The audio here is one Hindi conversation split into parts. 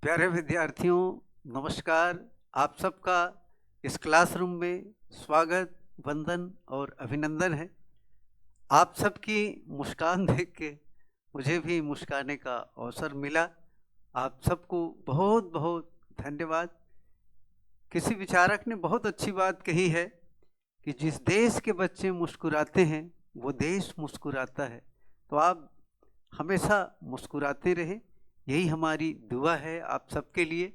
प्यारे विद्यार्थियों, नमस्कार। आप सबका इस क्लासरूम में स्वागत, वंदन और अभिनंदन है। आप सबकी मुस्कान देख के मुझे भी मुस्काने का अवसर मिला। आप सबको बहुत बहुत धन्यवाद। किसी विचारक ने बहुत अच्छी बात कही है कि जिस देश के बच्चे मुस्कुराते हैं वो देश मुस्कुराता है। तो आप हमेशा मुस्कुराते रहें, यही हमारी दुआ है आप सबके लिए।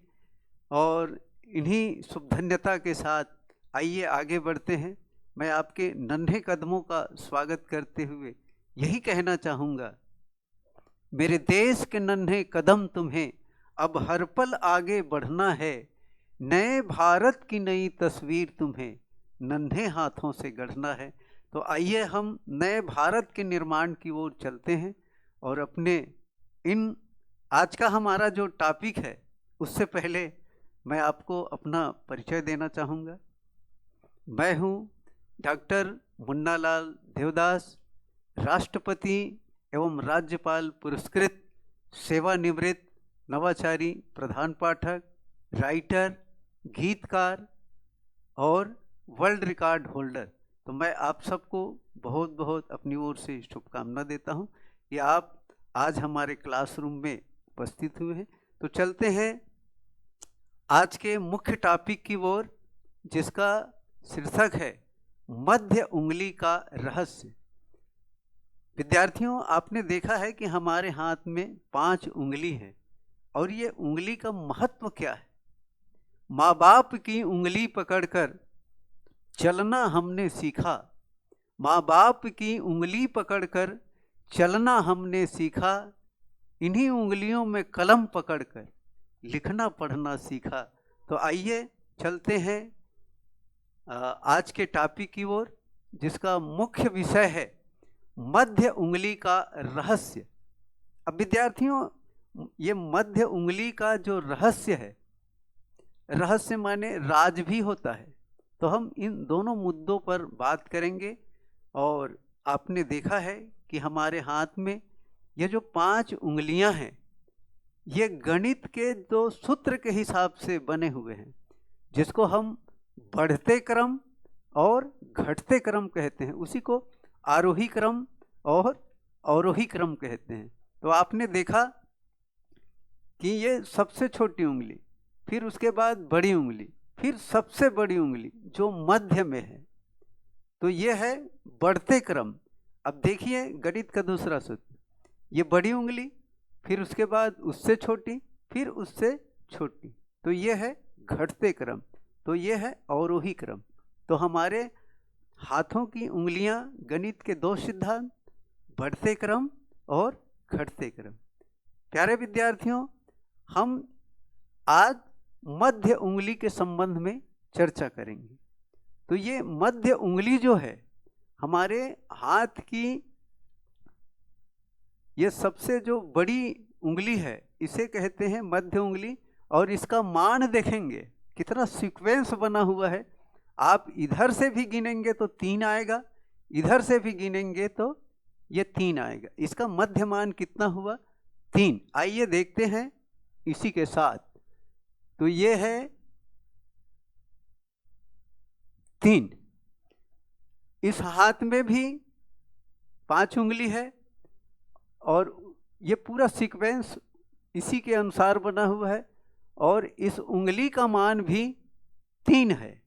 और इन्हीं शुभधन्यता के साथ आइए आगे बढ़ते हैं। मैं आपके नन्हे कदमों का स्वागत करते हुए यही कहना चाहूँगा, मेरे देश के नन्हे कदम तुम्हें अब हर पल आगे बढ़ना है। नए भारत की नई तस्वीर तुम्हें नन्हे हाथों से गढ़ना है। तो आइए हम नए भारत के निर्माण की ओर चलते हैं और अपने इन आज का हमारा जो टॉपिक है उससे पहले मैं आपको अपना परिचय देना चाहूँगा। मैं हूँ डॉक्टर मुन्नालाल देवदास, राष्ट्रपति एवं राज्यपाल पुरस्कृत सेवानिवृत्त नवाचारी प्रधान पाठक, राइटर, गीतकार और वर्ल्ड रिकॉर्ड होल्डर। तो मैं आप सबको बहुत बहुत अपनी ओर से शुभकामना देता हूँ कि आप आज हमारे क्लासरूम में उपस्थित हुए हैं। तो चलते हैं आज के मुख्य टॉपिक की ओर, जिसका शीर्षक है मध्य उंगली का रहस्य। विद्यार्थियों, आपने देखा है कि हमारे हाथ में 5 उंगली है और ये उंगली का महत्व क्या है। माँ बाप की उंगली पकड़कर चलना हमने सीखा, माँ बाप की उंगली पकड़कर चलना हमने सीखा, इन्हीं उंगलियों में कलम पकड़कर लिखना पढ़ना सीखा। तो आइए चलते हैं आज के टॉपिक की ओर, जिसका मुख्य विषय है मध्य उंगली का रहस्य। अब विद्यार्थियों, ये मध्य उंगली का जो रहस्य है, रहस्य माने राज भी होता है। तो हम इन दोनों मुद्दों पर बात करेंगे। और आपने देखा है कि हमारे हाथ में ये जो 5 उंगलियां हैं, ये गणित के 2 सूत्र के हिसाब से बने हुए हैं, जिसको हम बढ़ते क्रम और घटते क्रम कहते हैं। उसी को आरोही क्रम और अवरोही क्रम कहते हैं। तो आपने देखा कि ये सबसे छोटी उंगली, फिर उसके बाद बड़ी उंगली, फिर सबसे बड़ी उंगली जो मध्य में है, तो ये है बढ़ते क्रम। अब देखिए गणित का दूसरा सूत्र, ये बड़ी उंगली, फिर उसके बाद उससे छोटी, फिर उससे छोटी, तो ये है घटते क्रम, तो ये है अवरोही क्रम। तो हमारे हाथों की उंगलियां गणित के 2 सिद्धांत, बढ़ते क्रम और घटते क्रम। प्यारे विद्यार्थियों, हम आज मध्य उंगली के संबंध में चर्चा करेंगे। तो ये मध्य उंगली जो है हमारे हाथ की, ये सबसे जो बड़ी उंगली है, इसे कहते हैं मध्य उंगली। और इसका मान देखेंगे कितना सीक्वेंस बना हुआ है। आप इधर से भी गिनेंगे तो 3 आएगा, इधर से भी गिनेंगे तो ये 3 आएगा। इसका मध्य मान कितना हुआ? 3। आइए देखते हैं इसी के साथ। तो ये है 3। इस हाथ में भी 5 उंगली है और ये पूरा सीक्वेंस इसी के अनुसार बना हुआ है। और इस उंगली का मान भी 3 है,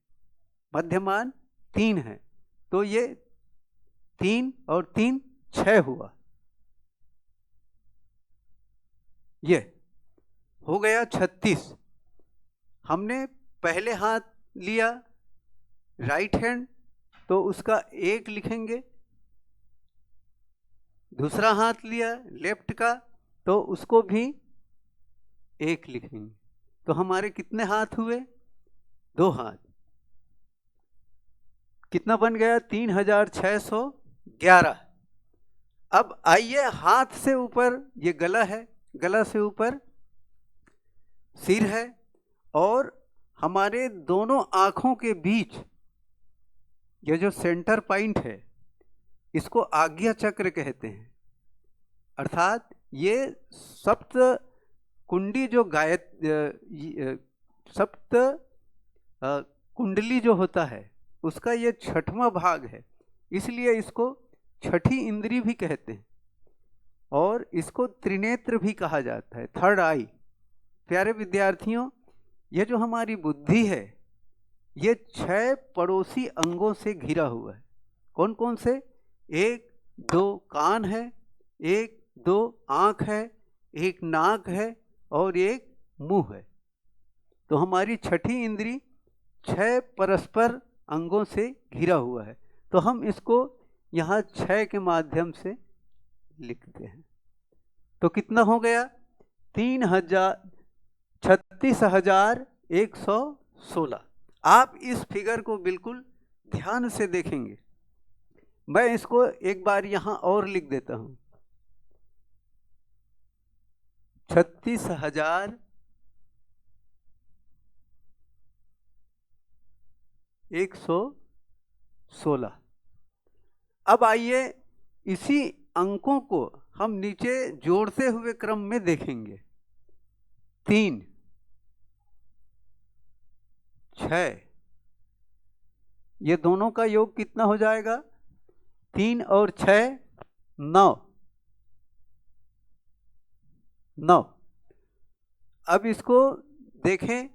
मध्यमान 3 है। तो ये 3 और 3 6 हुआ, ये हो गया 36। हमने पहले हाथ लिया राइट हैंड, तो उसका 1 लिखेंगे। दूसरा हाथ लिया लेफ्ट का, तो उसको भी 1 लिखेंगे। तो हमारे कितने हाथ हुए? 2 हाथ। कितना बन गया? 3611। अब आइए हाथ से ऊपर, ये गला है, गला से ऊपर सिर है, और हमारे दोनों आंखों के बीच ये जो सेंटर पॉइंट है, इसको आज्ञा चक्र कहते हैं। अर्थात ये सप्त कुंडी जो सप्त कुंडली जो होता है उसका ये छठवां भाग है, इसलिए इसको छठी इंद्री भी कहते हैं और इसको त्रिनेत्र भी कहा जाता है, थर्ड आई। प्यारे विद्यार्थियों, ये जो हमारी बुद्धि है ये 6 पड़ोसी अंगों से घिरा हुआ है। कौन कौन से? 1 2 कान है, 1 2 आँख है, 1 नाक है और 1 मुंह है। तो हमारी छठी इंद्री 6 परस्पर अंगों से घिरा हुआ है। तो हम इसको यहाँ 6 के माध्यम से लिखते हैं। तो कितना हो गया? 36,116। आप इस फिगर को बिल्कुल ध्यान से देखेंगे। मैं इसको एक बार यहाँ और लिख देता हूँ। 36,116। अब आइए इसी अंकों को हम नीचे जोड़ते हुए क्रम में देखेंगे। 3 6, ये दोनों का योग कितना हो जाएगा? 3 और 6 9। अब इसको देखें,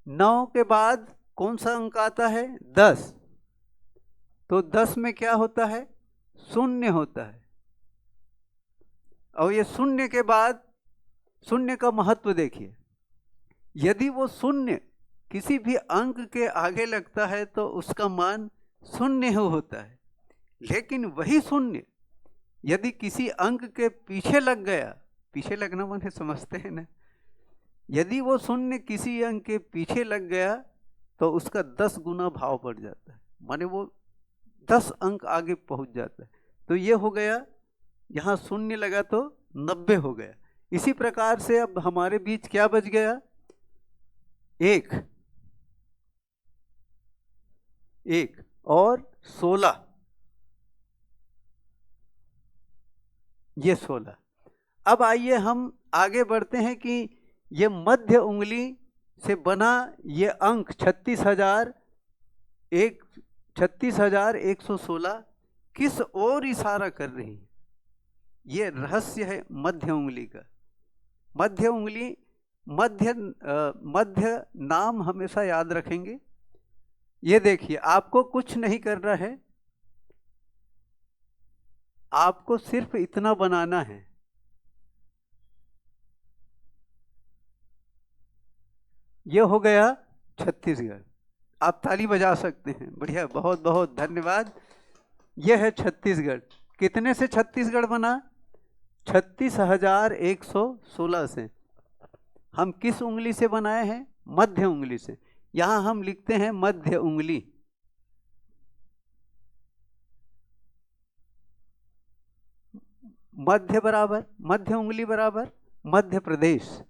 9 के बाद कौन सा अंक आता है? 10। तो 10 में क्या होता है? शून्य होता है। और ये शून्य के बाद, शून्य का महत्व देखिए, यदि वो शून्य किसी भी अंक के आगे लगता है तो उसका मान शून्य होता है। लेकिन वही शून्य यदि किसी अंक के पीछे लग गया, पीछे लगना माने समझते हैं ना, यदि वो शून्य किसी अंक के पीछे लग गया तो उसका 10 गुना भाव बढ़ जाता है, माने वो 10 अंक आगे पहुंच जाता है। तो ये हो गया, यहाँ शून्य लगा तो 90 हो गया। इसी प्रकार से अब हमारे बीच क्या बच गया? 1 और 16, ये 16। अब आइए हम आगे बढ़ते हैं कि ये मध्य उंगली से बना ये अंक 36,116 किस ओर इशारा कर रही है? ये रहस्य है मध्य उंगली का। मध्य उंगली, मध्य नाम हमेशा याद रखेंगे। ये देखिए, आपको कुछ नहीं करना है, आपको सिर्फ इतना बनाना है। ये हो गया छत्तीसगढ़। आप ताली बजा सकते हैं। बढ़िया, बहुत बहुत धन्यवाद। यह है छत्तीसगढ़। कितने से छत्तीसगढ़ बना? 36,116 से। हम किस उंगली से बनाए हैं? मध्य उंगली से। यहां हम लिखते हैं मध्य उंगली। मध्य बराबर, मध्य उंगली बराबर मध्य प्रदेश।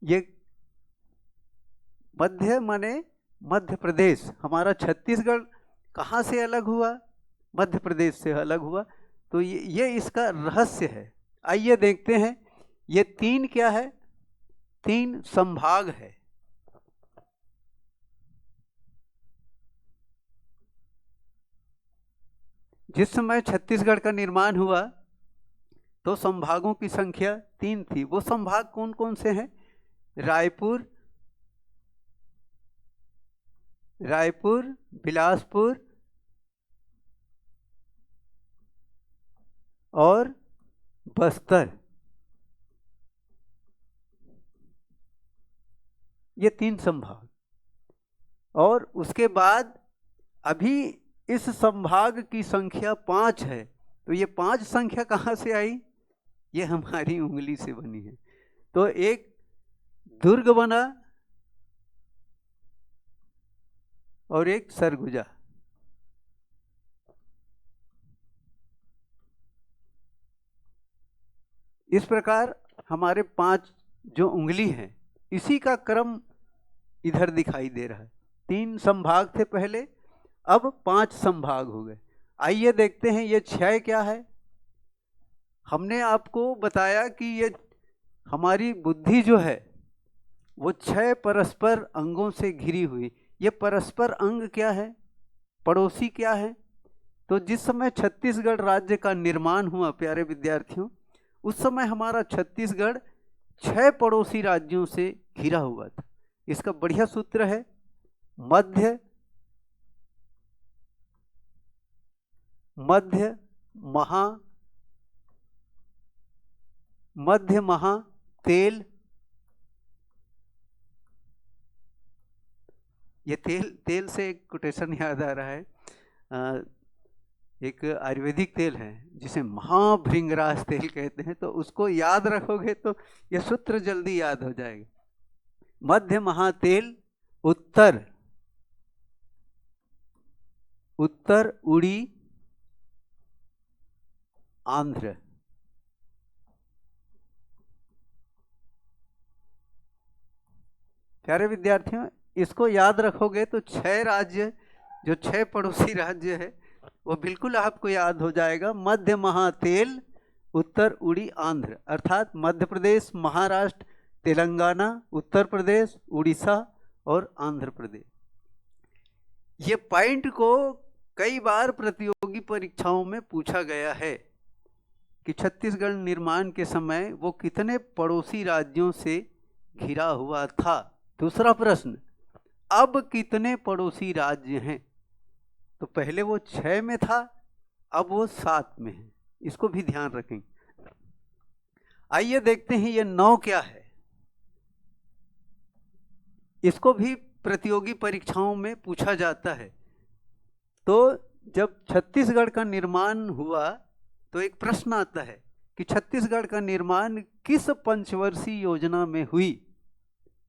ये मध्य माने मध्य प्रदेश। हमारा छत्तीसगढ़ कहाँ से अलग हुआ? मध्य प्रदेश से अलग हुआ। तो ये इसका रहस्य है। आइए देखते हैं। ये 3 क्या है? 3 संभाग है। जिस समय छत्तीसगढ़ का निर्माण हुआ तो संभागों की संख्या 3 थी। वो संभाग कौन कौन से हैं? रायपुर, बिलासपुर और बस्तर। ये 3 संभाग। और उसके बाद अभी इस संभाग की संख्या 5 है। तो ये 5 संख्या कहाँ से आई? ये हमारी उंगली से बनी है। तो एक दुर्ग बना और एक सरगुजा। इस प्रकार हमारे 5 जो उंगली हैं, इसी का क्रम इधर दिखाई दे रहा है। 3 संभाग थे पहले, अब 5 संभाग हो गए। आइए देखते हैं ये क्षय क्या है। हमने आपको बताया कि ये हमारी बुद्धि जो है वो 6 परस्पर अंगों से घिरी हुई। ये परस्पर अंग क्या है, पड़ोसी क्या है? तो जिस समय छत्तीसगढ़ राज्य का निर्माण हुआ प्यारे विद्यार्थियों, उस समय हमारा छत्तीसगढ़ 6 पड़ोसी राज्यों से घिरा हुआ था। इसका बढ़िया सूत्र है मध्य महा तेल। ये तेल से एक कोटेशन याद आ रहा है। एक आयुर्वेदिक तेल है जिसे महाभृंगराज तेल कहते हैं, तो उसको याद रखोगे तो ये सूत्र जल्दी याद हो जाएगा। मध्य महातेल, उत्तर उड़ी आंध्र। प्यारे विद्यार्थियों, इसको याद रखोगे तो 6 राज्य, जो 6 पड़ोसी राज्य है वो बिल्कुल आपको याद हो जाएगा। मध्य महातेल, उत्तर उड़ी आंध्र, अर्थात मध्य प्रदेश, महाराष्ट्र, तेलंगाना, उत्तर प्रदेश, उड़ीसा और आंध्र प्रदेश। ये पॉइंट को कई बार प्रतियोगी परीक्षाओं में पूछा गया है कि छत्तीसगढ़ निर्माण के समय वो कितने पड़ोसी राज्यों से घिरा हुआ था। दूसरा प्रश्न, अब कितने पड़ोसी राज्य हैं? तो पहले वो 6 में था, अब वो 7 में है। इसको भी ध्यान रखें। आइए देखते हैं ये 9 क्या है। इसको भी प्रतियोगी परीक्षाओं में पूछा जाता है। तो जब छत्तीसगढ़ का निर्माण हुआ तो एक प्रश्न आता है कि छत्तीसगढ़ का निर्माण किस पंचवर्षीय योजना में हुई।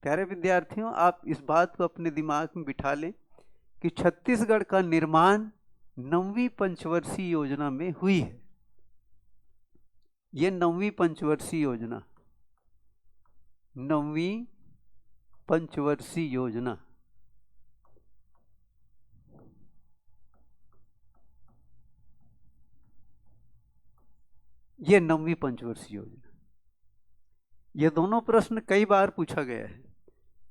प्यारे विद्यार्थियों, आप इस बात को अपने दिमाग में बिठा लें कि छत्तीसगढ़ का निर्माण 9वीं पंचवर्षीय योजना में हुई है। ये 9वीं पंचवर्षीय योजना, 9वीं पंचवर्षीय योजना। ये 9वीं पंचवर्षीय योजना। ये दोनों प्रश्न कई बार पूछा गया है।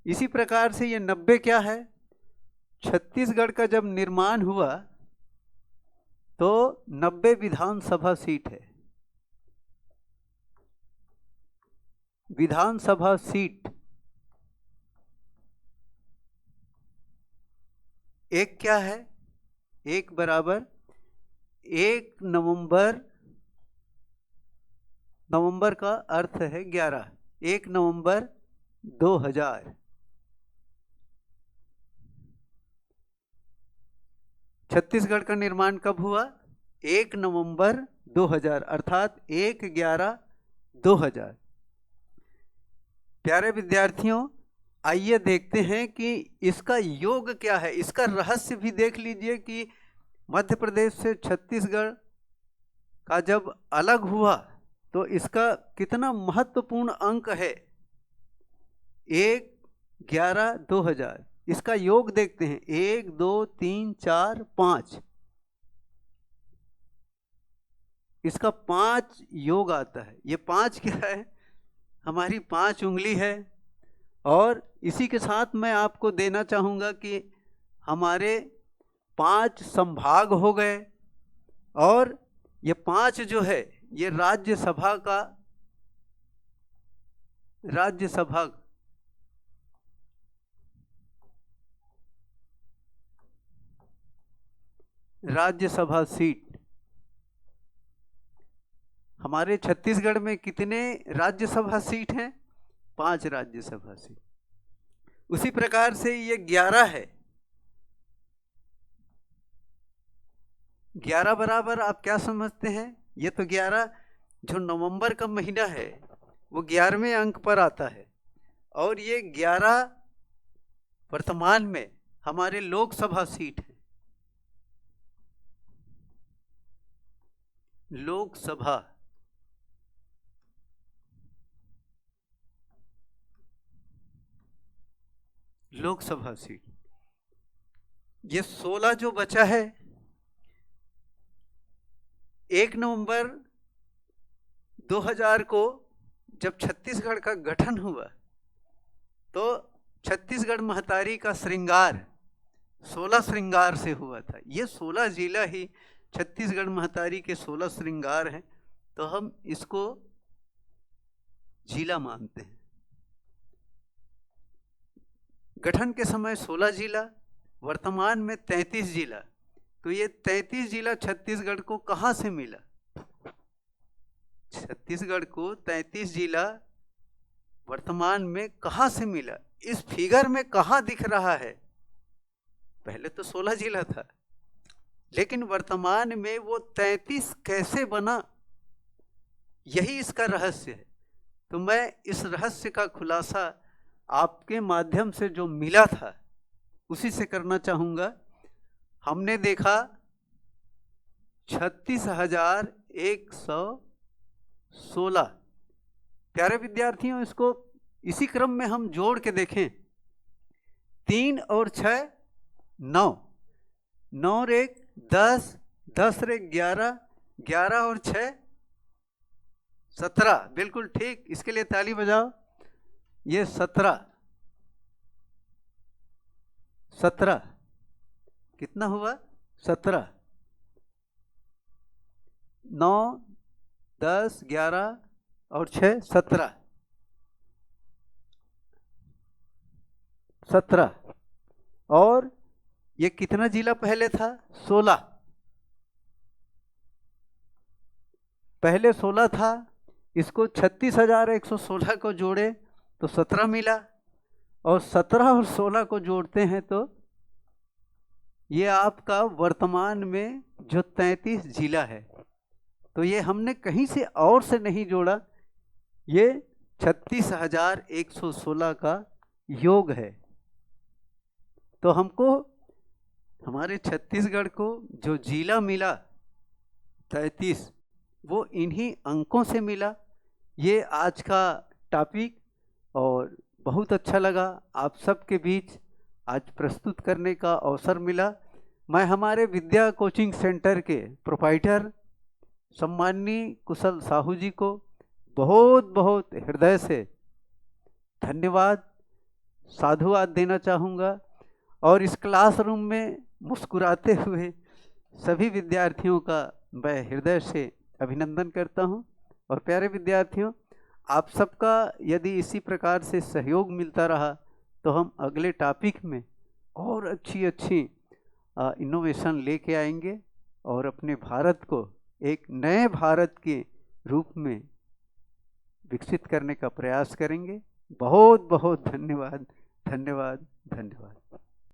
इसी प्रकार से ये 90 क्या है? छत्तीसगढ़ का जब निर्माण हुआ तो 90 विधानसभा सीट है। विधानसभा सीट एक क्या है? एक बराबर 1 नवंबर, नवंबर का अर्थ है 11, 1 नवंबर 2000। छत्तीसगढ़ का निर्माण कब हुआ? 1 नवंबर 2000, अर्थात 1/11/2000। प्यारे विद्यार्थियों, आइए देखते हैं कि इसका योग क्या है। इसका रहस्य भी देख लीजिए कि मध्य प्रदेश से छत्तीसगढ़ का जब अलग हुआ तो इसका कितना महत्वपूर्ण अंक है। 1/11/2000। इसका योग देखते हैं, 1 2 3 4 5। इसका 5 योग आता है। ये 5 क्या है? हमारी 5 उंगली है। और इसी के साथ मैं आपको देना चाहूँगा कि हमारे 5 संभाग हो गए, और ये 5 जो है ये राज्यसभा सीट। हमारे छत्तीसगढ़ में कितने राज्यसभा सीट हैं? 5 राज्यसभा सीट। उसी प्रकार से ये 11 है। 11 बराबर आप क्या समझते हैं? ये तो 11 जो नवंबर का महीना है वो 11वें अंक पर आता है, और ये 11 वर्तमान में हमारे लोकसभा सीट है। लोकसभा सीट। ये 16 जो बचा है, 1 नवंबर 2000 को जब छत्तीसगढ़ का गठन हुआ तो छत्तीसगढ़ महतारी का श्रृंगार 16 श्रृंगार से हुआ था। ये 16 जिला ही छत्तीसगढ़ महतारी के 16 श्रृंगार हैं, तो हम इसको जिला मानते हैं। गठन के समय 16 जिला, वर्तमान में 33 जिला। तो ये 33 जिला छत्तीसगढ़ को कहाँ से मिला? छत्तीसगढ़ को 33 जिला वर्तमान में कहाँ से मिला? इस फिगर में कहाँ दिख रहा है? पहले तो 16 जिला था, लेकिन वर्तमान में वो 33 कैसे बना? यही इसका रहस्य है। तो मैं इस रहस्य का खुलासा आपके माध्यम से जो मिला था उसी से करना चाहूँगा। हमने देखा 36,116। प्यारे विद्यार्थियों, इसको इसी क्रम में हम जोड़ के देखें। 3 और 6 9, 9 और 1 10, 10 और 1 11, 11 और 6 17। बिल्कुल ठीक, इसके लिए ताली बजाओ। ये 17 कितना हुआ? 17, 9 10 11 और 6 17। और ये कितना जिला पहले था? 16। पहले 16 था, इसको 36,116 को जोड़े तो 17 मिला, और 17 और 16 को जोड़ते हैं तो ये आपका वर्तमान में जो 33 जिला है। तो ये हमने कहीं से और से नहीं जोड़ा, ये 36,116 का योग है। तो हमको हमारे छत्तीसगढ़ को जो जिला मिला 33, वो इन्हीं अंकों से मिला। ये आज का टॉपिक, और बहुत अच्छा लगा आप सबके बीच आज प्रस्तुत करने का अवसर मिला। मैं हमारे विद्या कोचिंग सेंटर के प्रोप्राइटर सम्माननीय कुशल साहू जी को बहुत बहुत हृदय से धन्यवाद, साधुवाद देना चाहूँगा। और इस क्लासरूम में मुस्कुराते हुए सभी विद्यार्थियों का मैं हृदय से अभिनंदन करता हूँ। और प्यारे विद्यार्थियों, आप सबका यदि इसी प्रकार से सहयोग मिलता रहा तो हम अगले टॉपिक में और अच्छी इनोवेशन लेके आएंगे और अपने भारत को एक नए भारत के रूप में विकसित करने का प्रयास करेंगे। बहुत बहुत धन्यवाद, धन्यवाद, धन्यवाद।